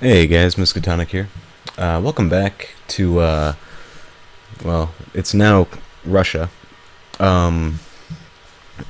Hey guys, Miskatonic here. Welcome back to, well, it's now Russia. I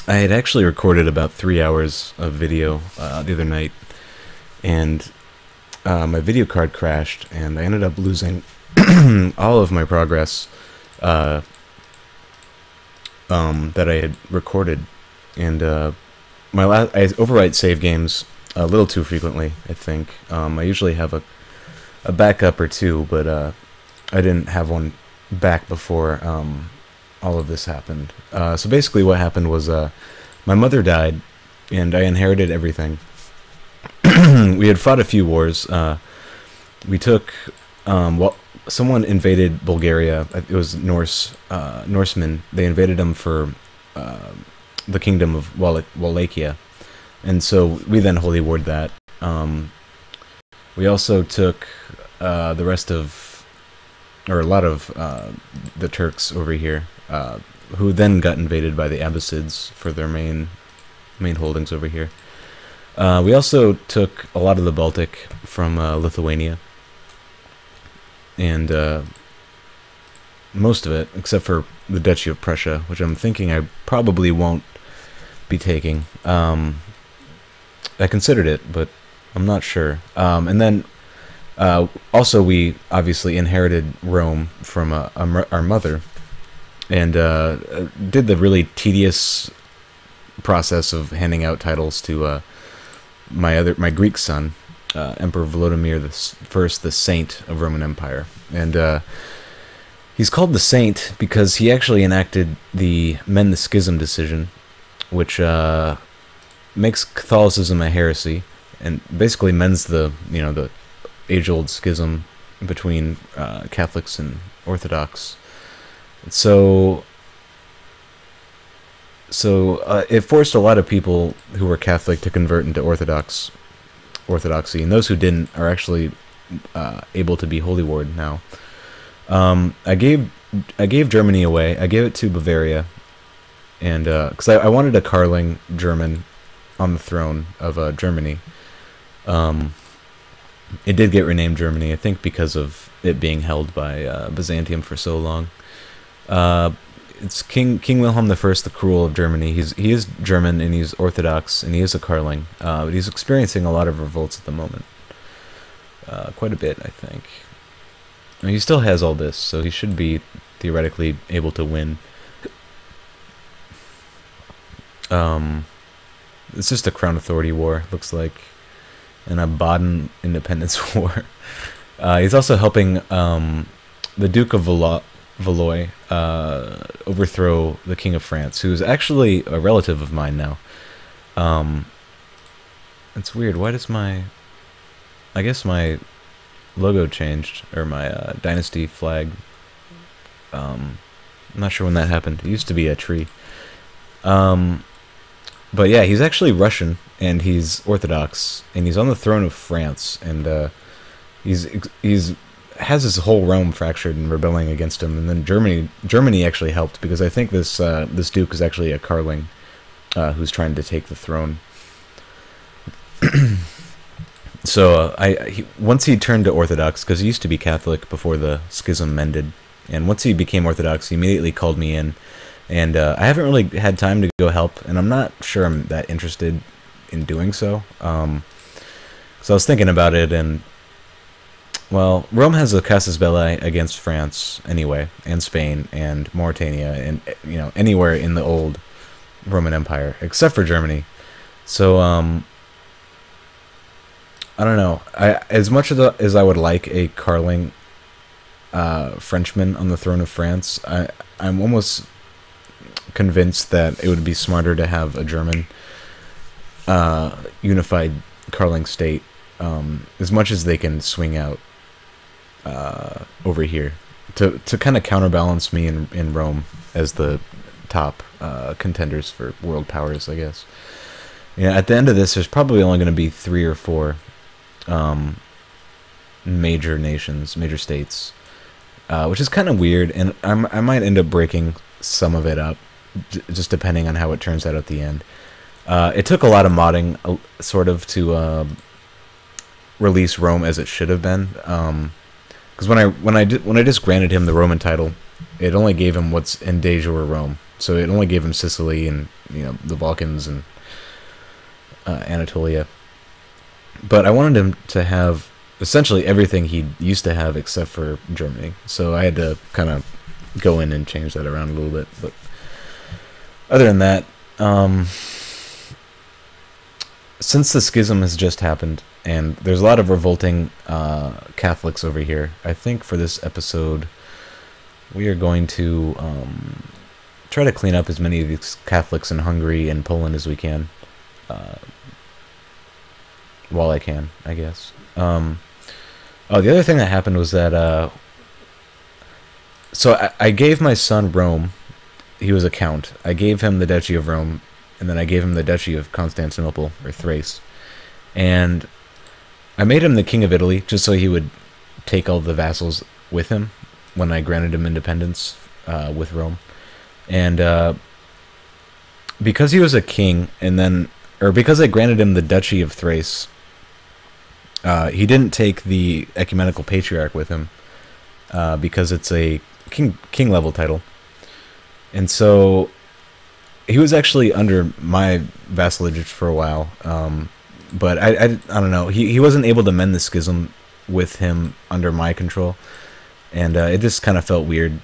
had actually recorded about 3 hours of video the other night, and my video card crashed, and I ended up losing all of my progress that I had recorded. And I overwrite save games a little too frequently, I think. I usually have a backup or two, but I didn't have one back before all of this happened. So basically what happened was my mother died, and I inherited everything. We had fought a few wars. We took... well, someone invaded Bulgaria. It was Norsemen. They invaded them for the kingdom of Wallachia. And so we then holy warred that. We also took the rest of, or a lot of the Turks over here, who then got invaded by the Abbasids for their main holdings over here. We also took a lot of the Baltic from Lithuania, and most of it, except for the Duchy of Prussia, which I'm thinking I probably won't be taking. I considered it, but I'm not sure. And then also we obviously inherited Rome from our mother, and did the really tedious process of handing out titles to my Greek son, Emperor Volodymyr I, the Saint of Roman Empire. And he's called the Saint because he actually enacted the Mend the Schism decision, which makes Catholicism a heresy, and basically mends the age-old schism between Catholics and Orthodox. So it forced a lot of people who were Catholic to convert into Orthodoxy, and those who didn't are actually able to be holy warred now. I gave Germany away. I gave it to Bavaria, and because I wanted a Karling German on the throne of Germany. It did get renamed Germany, I think, because of it being held by Byzantium for so long. It's King Wilhelm I, the Cruel of Germany. He is German, and he's Orthodox, and he is a Karling, but he's experiencing a lot of revolts at the moment. Quite a bit, I think. I mean, he still has all this, so he should be theoretically able to win. It's just a Crown Authority war, looks like, and a Baden Independence War. He's also helping the Duke of Valois overthrow the King of France, who's actually a relative of mine now. It's weird. Why does I guess my logo changed, or my dynasty flag. I'm not sure when that happened. It used to be a tree. But yeah, he's actually Russian, and he's Orthodox, and he's on the throne of France, and he's has his whole realm fractured and rebelling against him. And then Germany actually helped, because I think this duke is actually a Karling who's trying to take the throne. So once he turned to Orthodox, because he used to be Catholic before the schism mended, and once he became Orthodox, he immediately called me in. And I haven't really had time to go help, and I'm not sure I'm that interested in doing so. So I was thinking about it, and, well, Rome has a casus belli against France anyway, and Spain, and Mauritania, and, anywhere in the old Roman Empire, except for Germany. So, I don't know. As much as I would like a Karling Frenchman on the throne of France, I'm almost convinced that it would be smarter to have a German unified Karling state, as much as they can swing out over here, to kind of counterbalance me in Rome as the top contenders for world powers, I guess. Yeah, at the end of this, there's probably only going to be 3 or 4 major nations, major states, which is kind of weird, and I might end up breaking some of it up, just depending on how it turns out at the end. It took a lot of modding, sort of, to release Rome as it should have been. Because when I just granted him the Roman title, it only gave him what's in de jure Rome. So it only gave him Sicily and the Balkans and Anatolia. But I wanted him to have essentially everything he used to have except for Germany. So I had to kind of go in and change that around a little bit. But other than that, since the schism has just happened, and there's a lot of revolting Catholics over here, I think for this episode we are going to try to clean up as many of these Catholics in Hungary and Poland as we can. While I can, I guess. Oh, the other thing that happened was that so I gave my son Rome. He was a count. I gave him the Duchy of Rome, and then I gave him the Duchy of Constantinople, or Thrace. And I made him the King of Italy, just so he would take all the vassals with him when I granted him independence with Rome. And because he was a king, or because I granted him the Duchy of Thrace, he didn't take the Ecumenical Patriarch with him, because it's a king level title. And so he was actually under my vassalage for a while, but I don't know. He wasn't able to mend the schism with him under my control, and it just kind of felt weird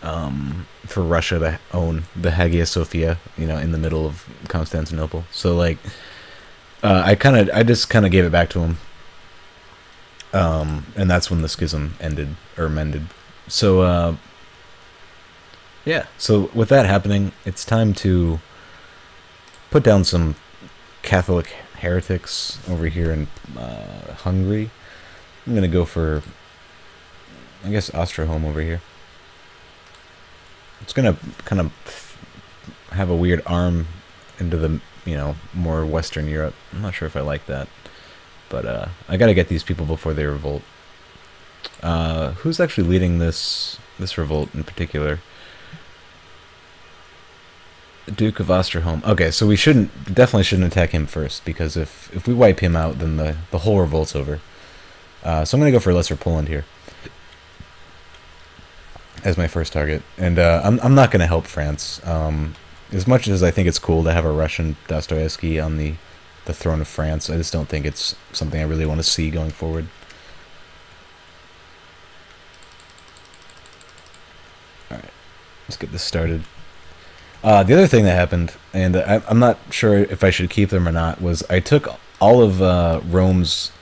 for Russia to own the Hagia Sophia, in the middle of Constantinople. So like, I just kind of gave it back to him, and that's when the schism ended or mended. So yeah. So with that happening, it's time to put down some Catholic heretics over here in Hungary. I'm gonna go for, I guess, Osterholm over here. It's gonna kind of have a weird arm into the, more Western Europe. I'm not sure if I like that, but I gotta get these people before they revolt. Who's actually leading this revolt in particular? Duke of Osterholm. Okay, so we definitely shouldn't attack him first, because if we wipe him out, then the whole revolt's over. So I'm gonna go for Lesser Poland here as my first target, and I'm not gonna help France. As much as I think it's cool to have a Russian Dostoevsky on the throne of France, I just don't think it's something I really want to see going forward. All right, let's get this started. The other thing that happened, and I'm not sure if I should keep them or not, was I took all of Rome's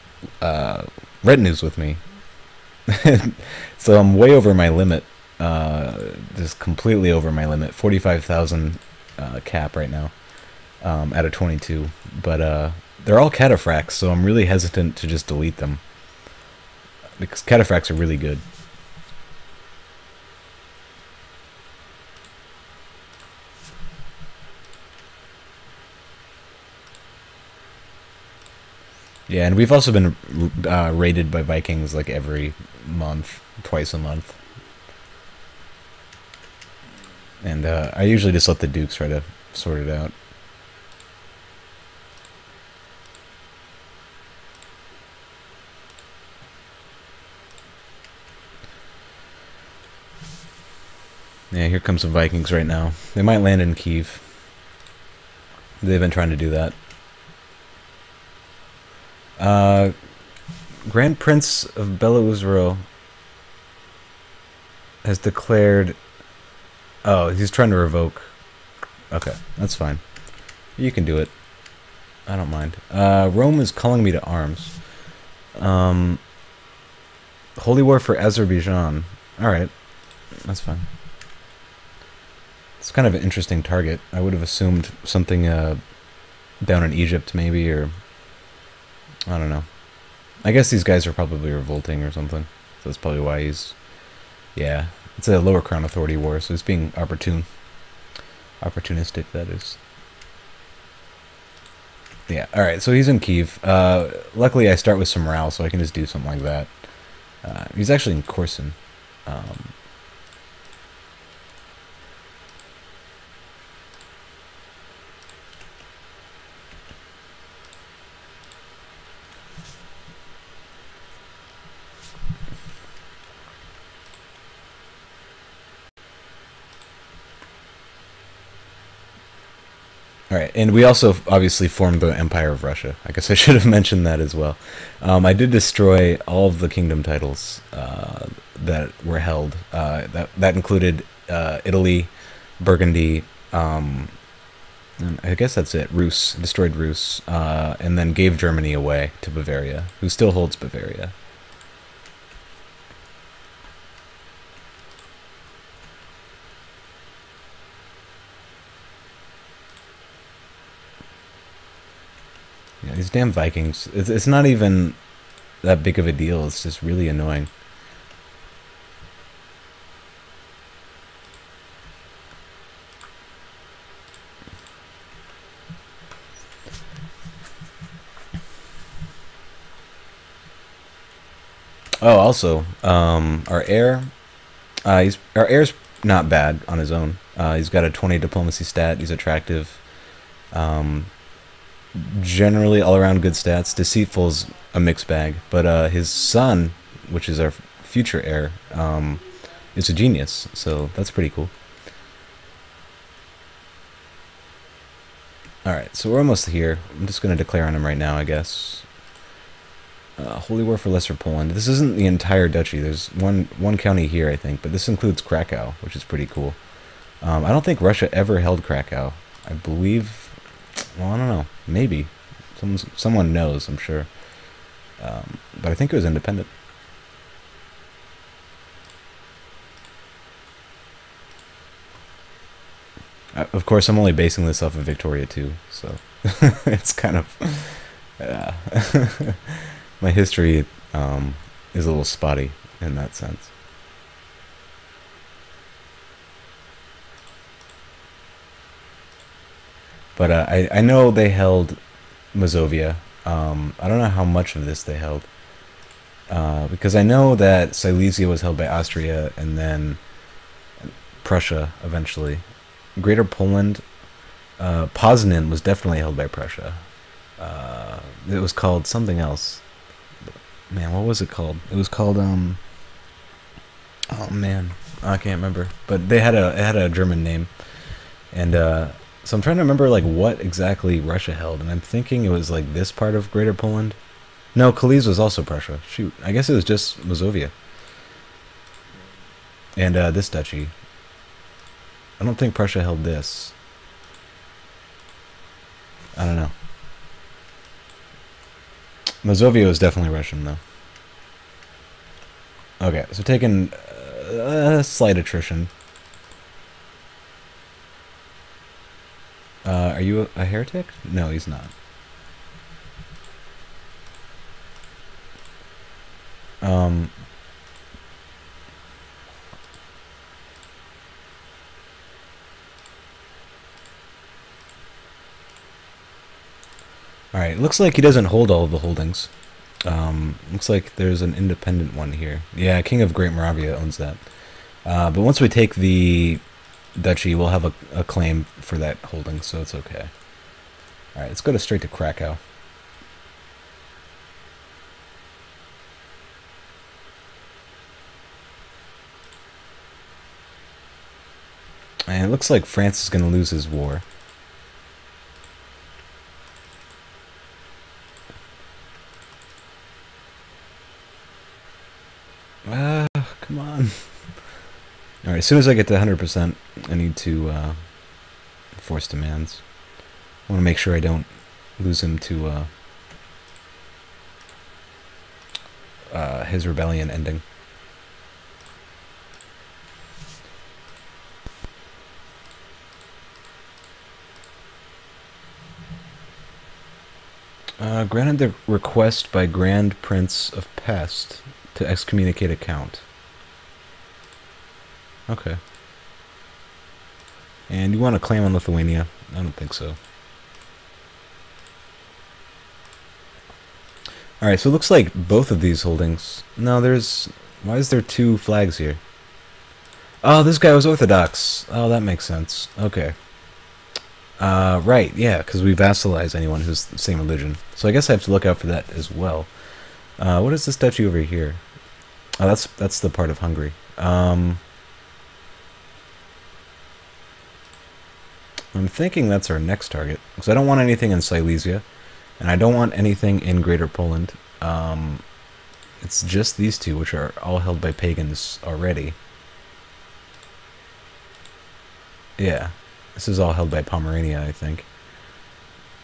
retinues with me. So I'm way over my limit, just completely over my limit, 45,000 cap right now, out of 22. But they're all cataphracts, so I'm really hesitant to just delete them, because cataphracts are really good. Yeah, and we've also been raided by Vikings like every month, twice a month. And I usually just let the dukes try to sort it out. Yeah, here comes some Vikings right now. They might land in Kiev. They've been trying to do that. Grand Prince of Belouzero has declared... Oh, he's trying to revoke. Okay, that's fine. You can do it. I don't mind. Rome is calling me to arms. Holy War for Azerbaijan. Alright, that's fine. It's kind of an interesting target. I would have assumed something down in Egypt, maybe, or... I don't know. I guess these guys are probably revolting or something. So that's probably why he's... Yeah, it's a Lower Crown Authority war, so he's being opportunistic, that is. Yeah, alright, so he's in Kiev. Luckily I start with some morale, so I can just do something like that. He's actually in Korsun. All right, and we also obviously formed the Empire of Russia. I guess I should have mentioned that as well. I did destroy all of the kingdom titles that were held. That included Italy, Burgundy, and I guess that's it. Rus, destroyed Rus, and then gave Germany away to Bavaria, who still holds Bavaria. Yeah, these damn Vikings. It's not even that big of a deal. It's just really annoying. Oh, also, our heir, our heir's not bad on his own. He's got a 20 diplomacy stat. He's attractive. Generally, all around good stats. Deceitful's a mixed bag, but his son, which is our future heir, is a genius. So that's pretty cool. All right, so we're almost here. I'm just gonna declare on him right now, I guess. Holy War for Lesser Poland. This isn't the entire duchy. There's one county here, I think, but this includes Krakow, which is pretty cool. I don't think Russia ever held Krakow. I believe, well, I don't know. Maybe. Someone knows, I'm sure. But I think it was independent. Of course, I'm only basing this off of Victoria too, so it's kind of... My history is a little spotty in that sense. But I know they held Mazovia. I don't know how much of this they held. Because I know that Silesia was held by Austria and then Prussia eventually. Greater Poland, Poznan was definitely held by Prussia. It was called something else. Man, what was it called? It was called oh man, I can't remember. But it had a German name, and so I'm trying to remember like what exactly Russia held, and I'm thinking it was like this part of Greater Poland. No, Kalisz was also Prussia. Shoot, I guess it was just Mazovia and this duchy. I don't think Prussia held this. I don't know. Mazovia was definitely Russian, though. Okay, so taking a slight attrition. Are you a heretic? No, he's not. Alright, looks like he doesn't hold all of the holdings. Looks like there's an independent one here. Yeah, King of Great Moravia owns that. But once we take the duchy, we'll have a claim for that holding, so it's okay. Alright, let's go straight to Krakow. And it looks like France is going to lose his war. Come on. Alright, as soon as I get to 100%, I need to force demands. I want to make sure I don't lose him to his rebellion ending. Granted the request by Grand Prince of Pest to excommunicate a count. Okay. And you want to claim on Lithuania? I don't think so. Alright, so it looks like both of these holdings... No, there's... Why is there two flags here? Oh, this guy was Orthodox. Oh, that makes sense. Okay. Right, yeah, because we vassalize anyone who's the same religion. So I guess I have to look out for that as well. What is this duchy over here? Oh, that's the part of Hungary. I'm thinking that's our next target, because I don't want anything in Silesia, and I don't want anything in Greater Poland. It's just these two, which are all held by pagans already. Yeah, this is all held by Pomerania, I think.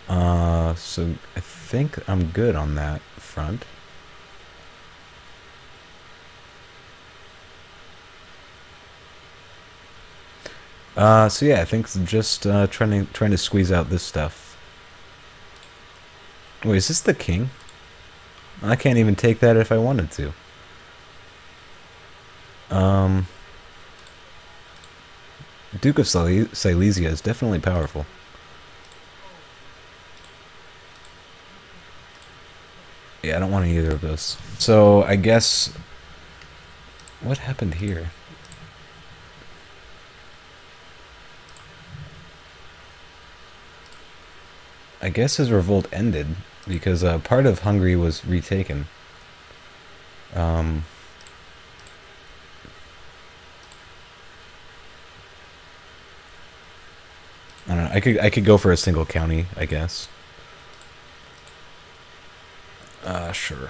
So I think I'm good on that front. So yeah, I think just trying to squeeze out this stuff. Wait, is this the king? I can't even take that if I wanted to. Duke of Silesia is definitely powerful. Yeah, I don't want either of those. So I guess what happened here? I guess his revolt ended because part of Hungary was retaken. I don't know. I could go for a single county, I guess. Sure.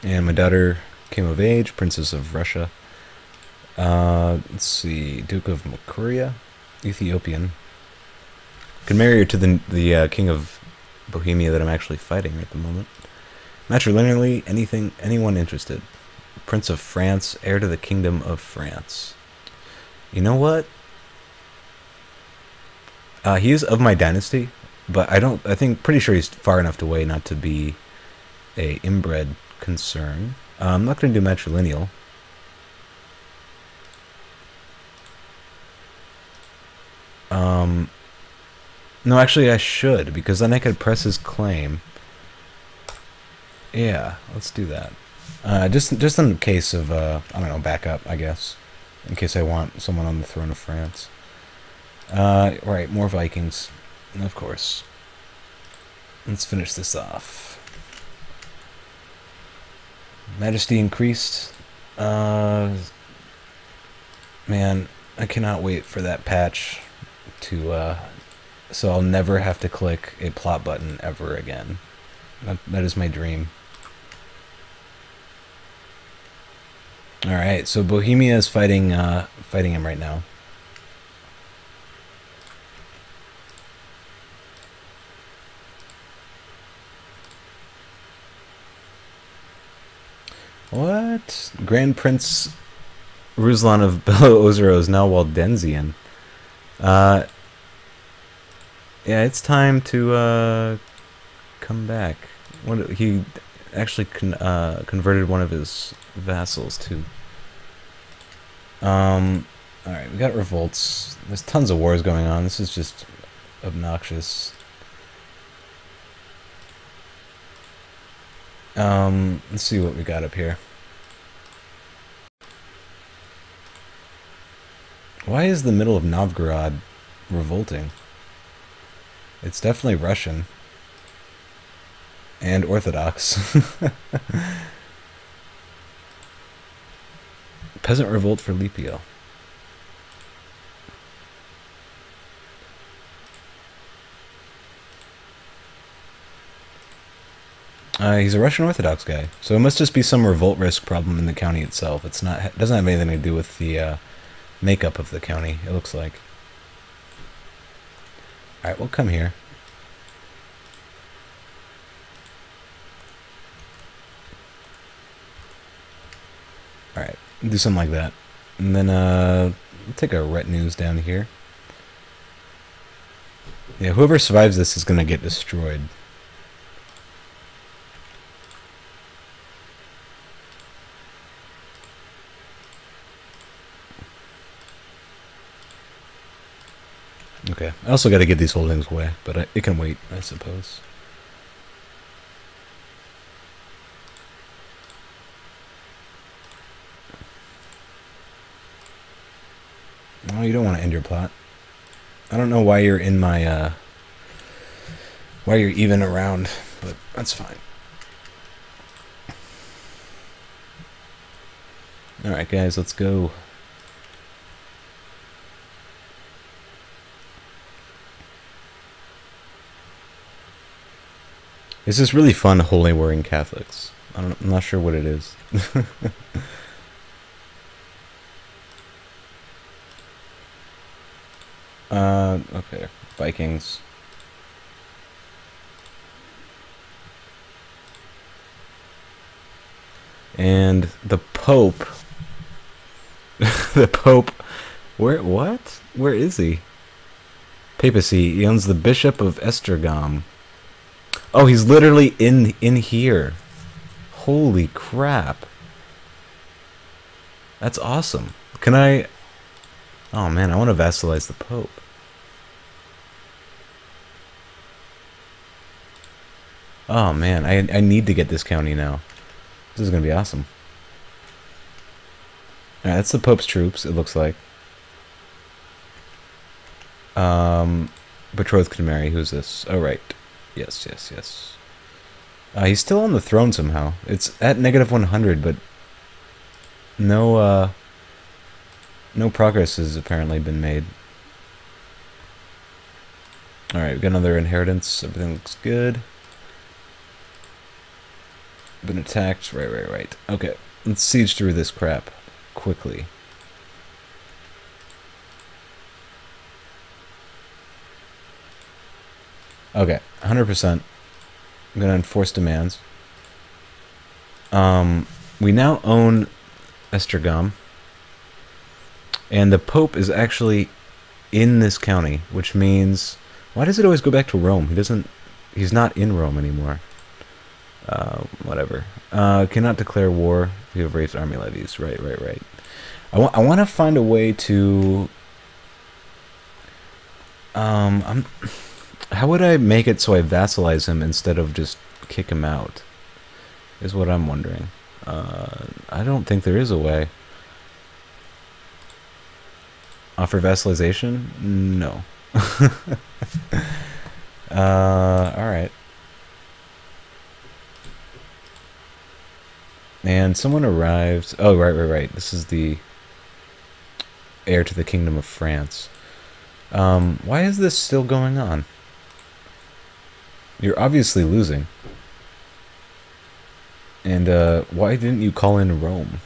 And my daughter came of age, Princess of Russia. Let's see, Duke of Makuria, Ethiopian. Could marry her to the King of Bohemia that I'm actually fighting at the moment. Matrilineally, anyone interested. Prince of France, heir to the Kingdom of France. You know what? He is of my dynasty, but I think pretty sure he's far enough away not to be a inbred concern. I'm not going to do matrilineal. No, actually I should, because then I could press his claim. Yeah, let's do that. Just in case of, I don't know, backup, I guess. In case I want someone on the throne of France. Right, more Vikings. Of course. Let's finish this off. Majesty increased. Man, I cannot wait for that patch to, so I'll never have to click a plot button ever again. That is my dream. Alright, so Bohemia is fighting him right now. What? Grand Prince Ruslan of Belo-Ozero is now Waldensian. Yeah, it's time to come back. He actually converted one of his vassals too. Alright, we got revolts. There's tons of wars going on. This is just obnoxious. Let's see what we got up here. Why is the middle of Novgorod revolting? It's definitely Russian. And Orthodox. Peasant revolt for Lipio. He's a Russian Orthodox guy, so it must just be some revolt risk problem in the county itself. It's not. It doesn't have anything to do with the makeup of the county. It looks like. All right, we'll come here. All right, do something like that, and then we'll take our retinues down here. Yeah, whoever survives this is gonna get destroyed. Okay, I also got to give these holdings away, but it can wait, I suppose. Oh, you don't want to end your plot. I don't know why you're in my, why you're even around, but that's fine. Alright guys, let's go. This is really fun, holy warring Catholics. I'm not sure what it is. Okay, Vikings. And the Pope. The Pope. What? Where is he? Papacy. He owns the Bishop of Esztergom. Oh, he's literally in here. Holy crap. That's awesome. Can I... Oh man, I want to vassalize the Pope. Oh man, I need to get this county now. This is going to be awesome. Alright, that's the Pope's troops, it looks like. Betrothed can marry. Who's this? Oh, right. Yes, yes, yes. He's still on the throne somehow. It's at -100, but no progress has apparently been made. Alright, we've got another inheritance. Everything looks good. Been attacked. Right. Okay, let's siege through this crap quickly. Okay, 100%. I'm gonna enforce demands. We now own Esztergom, and the Pope is actually in this county, which means, why does it always go back to Rome? He's not in Rome anymore. Whatever. Cannot declare war if you have raised army levies. Right. I want to find a way to... How would I make it so I vassalize him instead of just kick him out? Is what I'm wondering. I don't think there is a way. Offer vassalization? No. Alright. And someone arrived... Oh, right. This is the heir to the Kingdom of France. Why is this still going on? You're obviously losing. And why didn't you call in Rome?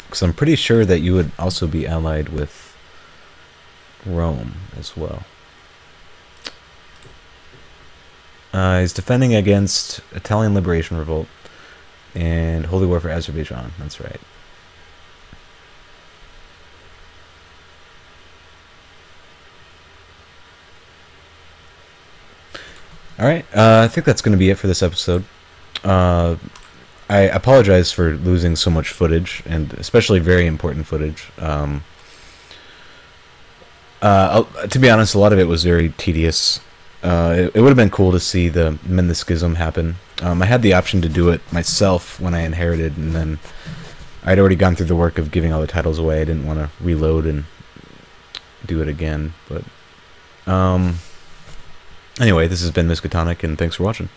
Because I'm pretty sure that you would also be allied with Rome as well. He's defending against Italian Liberation Revolt and Holy War for Azerbaijan. That's right. Alright, I think that's going to be it for this episode. I apologize for losing so much footage, and especially very important footage. To be honest, a lot of it was very tedious. It would have been cool to see the Mend the Schism happen. I had the option to do it myself when I inherited, and then I'd already gone through the work of giving all the titles away. I didn't want to reload and do it again, but... Anyway, this has been Miskatonic, and thanks for watching.